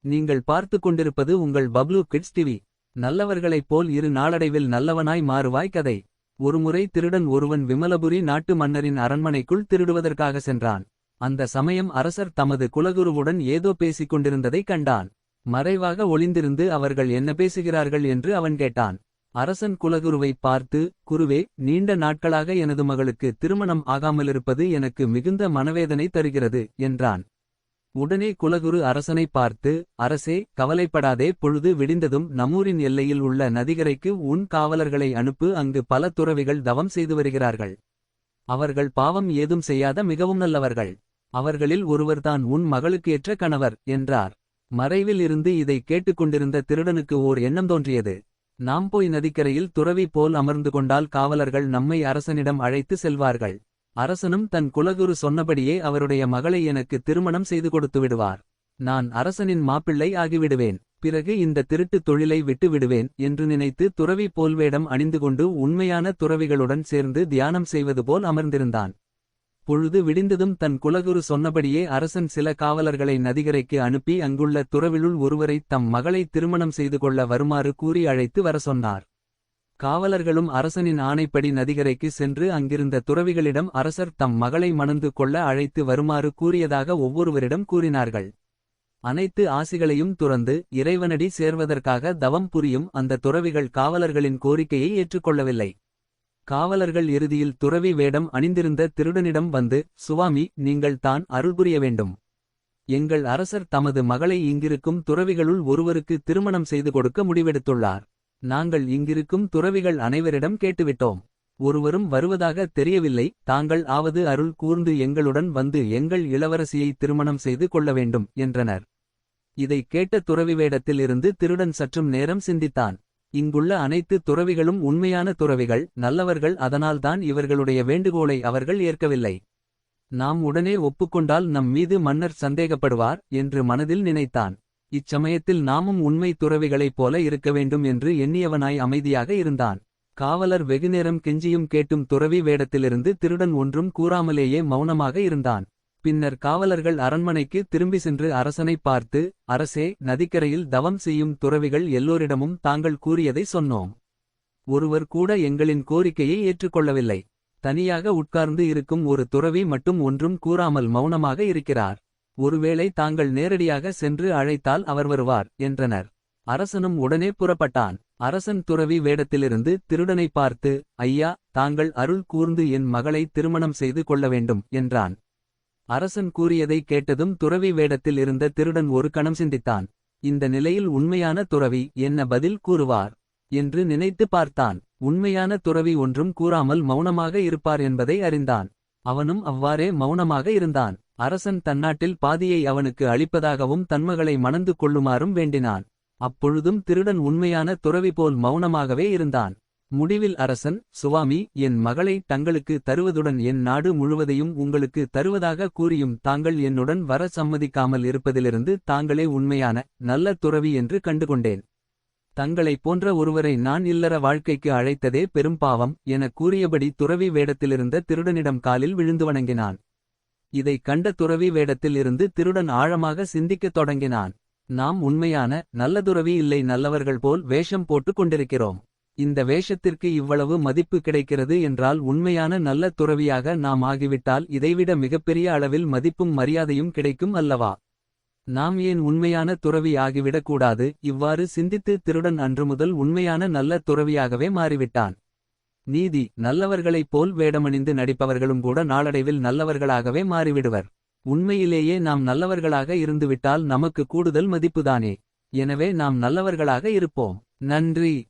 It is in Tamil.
நீங்கள் பார்த்து கொண்டிருப்பது உங்கள் பப்ளூ கிட்ஸ் டிவி. நல்லவர்களைப் போல் இரு நாளடைவில் நல்லவனாய் மாறுவாய் கதை. ஒருமுறை திருடன் ஒருவன் விமலபுரி நாட்டு மன்னரின் அரண்மனைக்குள் திருடுவதற்காக சென்றான். அந்த சமயம் அரசர் தமது குலகுருவுடன் ஏதோ பேசிக் கொண்டிருந்ததைக் கண்டான். மறைவாக ஒளிந்திருந்து அவர்கள் என்ன பேசுகிறார்கள் என்று அவன் கேட்டான். அரசன் குலகுருவைப் பார்த்து, குருவே, நீண்ட நாட்களாக எனது மகளுக்கு திருமணம் ஆகாமலிருப்பது எனக்கு மிகுந்த மனவேதனை தருகிறது என்றான். உடனே குலகுரு அரசனைப் பார்த்து, அரசே, கவலைப்படாதே, பொழுது விடிந்ததும் நம்மூரின் எல்லையில் உள்ள நதிகரைக்கு உன் காவலர்களை அனுப்பு. அங்கு பல துறவிகள் தவம் செய்து வருகிறார்கள். அவர்கள் பாவம் ஏதும் செய்யாத மிகவும் நல்லவர்கள். அவர்களில் ஒருவர்தான் உன் மகளுக்கு ஏற்ற கணவர் என்றார். மறைவில் இருந்து இதை கேட்டுக்கொண்டிருந்த திருடனுக்கு ஓர் எண்ணம் தோன்றியது. நாம் போய் நதிக்கரையில் துறவி போல் அமர்ந்து கொண்டால் காவலர்கள் நம்மை அரசனிடம் அழைத்து செல்வார்கள். அரசனும் தன் குலகுரு சொன்னபடியே அவருடைய மகளை எனக்கு திருமணம் செய்து கொடுத்து விடுவார். நான் அரசனின் மாப்பிள்ளை ஆகிவிடுவேன். பிறகு இந்த திருட்டு தொழிலை விட்டு விடுவேன் என்று நினைத்து துறவி போல் வேடம் அணிந்து கொண்டு உண்மையான துறவிகளுடன் சேர்ந்து தியானம் செய்வது போல் அமர்ந்திருந்தான். பொழுது விடிந்ததும் தன் குலகுரு சொன்னபடியே அரசன் சில காவலர்களை நதிகரைக்கு அனுப்பி அங்குள்ள துறவிலுள் ஒருவரை தம் மகளை திருமணம் செய்து கொள்ள வருமாறு கூறி அழைத்து வர சொன்னார். காவலர்களும் அரசனின் ஆணைப்படி நதிகரைக்கு சென்று அங்கிருந்த துறவிகளிடம் அரசர் தம் மகளை மணந்து கொள்ள அழைத்து வருமாறு கூறியதாக ஒவ்வொருவரிடம் கூறினார்கள். அனைத்து ஆசிகளையும் துறந்து இறைவனடி சேர்வதற்காக தவம் புரியும் அந்த துறவிகள் காவலர்களின் கோரிக்கையை ஏற்றுக்கொள்ளவில்லை. காவலர்கள் இறுதியில் துறவி வேடம் அணிந்திருந்த திருடனிடம் வந்து, சுவாமி, நீங்கள் தான் அருள் புரிய வேண்டும். எங்கள் அரசர் தமது மகளை இங்கிருக்கும் துறவிகளுள் ஒருவருக்கு திருமணம் செய்து கொடுக்க முடிவெடுத்துள்ளார். நாங்கள் இங்கிருக்கும் துறவிகள் அனைவரிடம் கேட்டுவிட்டோம். ஒருவரும் வருவதாக தெரியவில்லை. தாங்கள் ஆவது அருள் கூர்ந்து எங்களுடன் வந்து எங்கள் இளவரசியை திருமணம் செய்து கொள்ள வேண்டும் என்றனர். இதைக் கேட்ட துறவி வேடத்தில் இருந்து திருடன் சற்றும் நேரம் சிந்தித்தான். இங்குள்ள அனைத்து துறவிகளும் உண்மையான துறவிகள், நல்லவர்கள். அதனால்தான் இவர்களுடைய வேண்டுகோளை அவர்கள் ஏற்கவில்லை. நாம் உடனே ஒப்புக்கொண்டால் நம் மீது மன்னர் சந்தேகப்படுவார் என்று மனதில் நினைத்தான். இச்சமயத்தில் நாமும் உண்மை துறவிகளைப் போல இருக்க வேண்டும் என்று எண்ணியவனாய் அமைதியாக இருந்தான். காவலர் வெகுநேரம் கெஞ்சியும் கேட்டும் துறவி வேடத்திலிருந்து திருடன் ஒன்றும் கூறாமலேயே மௌனமாக இருந்தான். பின்னர் காவலர்கள் அரண்மனைக்கு திரும்பி சென்று அரசனைப் பார்த்து, அரசே, நதிக்கரையில் தவம் செய்யும் துறவிகள் எல்லோரிடமும் தாங்கள் கூறியதை சொன்னோம். ஒருவர் கூட எங்களின் கோரிக்கையை ஏற்றுக்கொள்ளவில்லை. தனியாக உட்கார்ந்து இருக்கும் ஒரு துறவி மட்டும் ஒன்றும் கூறாமல் மௌனமாக இருக்கிறார். ஒருவேளை தாங்கள் நேரடியாக சென்று அழைத்தால் அவர் வருவார் என்றனர். அரசனும் உடனே புறப்பட்டான். அரசன் துறவி வேடத்திலிருந்து திருடனை பார்த்து, ஐயா, தாங்கள் அருள் கூர்ந்து என் மகளை திருமணம் செய்து கொள்ள வேண்டும் என்றான். அரசன் கூறியதை கேட்டதும் துறவி வேடத்தில் இருந்த திருடன் ஒரு கணம் சிந்தித்தான். இந்த நிலையில் உண்மையான துறவி என்ன பதில் கூறுவார் என்று நினைத்து பார்த்தான். உண்மையான துறவி ஒன்றும் கூறாமல் மௌனமாக இருப்பார் என்பதை அறிந்தான். அவனும் அவ்வாறே மௌனமாக இருந்தான். அரசன் தன்னாட்டில் பாதியை அவனுக்கு அளிப்பதாகவும் தன்மகளை மணந்து கொள்ளுமாறும் வேண்டினான். அப்பொழுதும் திருடன் உண்மையான துறவி போல் மௌனமாகவே இருந்தான். முடிவில் அரசன், சுவாமி, என் மகளை தங்களுக்கு தருவதுடன் என் நாடு முழுவதையும் உங்களுக்கு தருவதாக கூறியும் தாங்கள் என்னுடன் வர சம்மதிக்காமல் இருப்பதிலிருந்து தாங்களே உண்மையான நல்ல துறவி என்று கண்டுகொண்டேன். தங்களைப் போன்ற ஒருவரை நான் இல்லற வாழ்க்கைக்கு அழைத்ததே பெரும் பாவம் என கூறியபடி துறவி வேடத்திலிருந்த திருடனிடம் காலில் விழுந்து வணங்கினான். இதைக் கண்ட துறவி வேடத்தில் இருந்து திருடன் ஆழமாக சிந்திக்கத் தொடங்கினான். நாம் உண்மையான நல்ல துறவி இல்லை, நல்லவர்கள் போல் வேஷம் போட்டுக் கொண்டிருக்கிறோம். இந்த வேஷத்திற்கு இவ்வளவு மதிப்பு கிடைக்கிறது என்றால் உண்மையான நல்ல துறவியாக நாம் ஆகிவிட்டால் இதைவிட மிகப்பெரிய அளவில் மதிப்பும் மரியாதையும் கிடைக்கும் அல்லவா? நாம் ஏன் உண்மையான துறவி ஆகிவிடக் கூடாது? இவ்வாறு சிந்தித்து திருடன் அன்று முதல் உண்மையான நல்ல துறவியாகவே மாறிவிட்டான். நீதி: நல்லவர்களைப் போல் வேடமணிந்து நடிப்பவர்களும் கூட நாளடைவில் நல்லவர்களாகவே மாறிவிடுவர். உண்மையிலேயே நாம் நல்லவர்களாக இருந்துவிட்டால் நமக்கு கூடுதல் மதிப்புதானே. எனவே நாம் நல்லவர்களாக இருப்போம். நன்றி.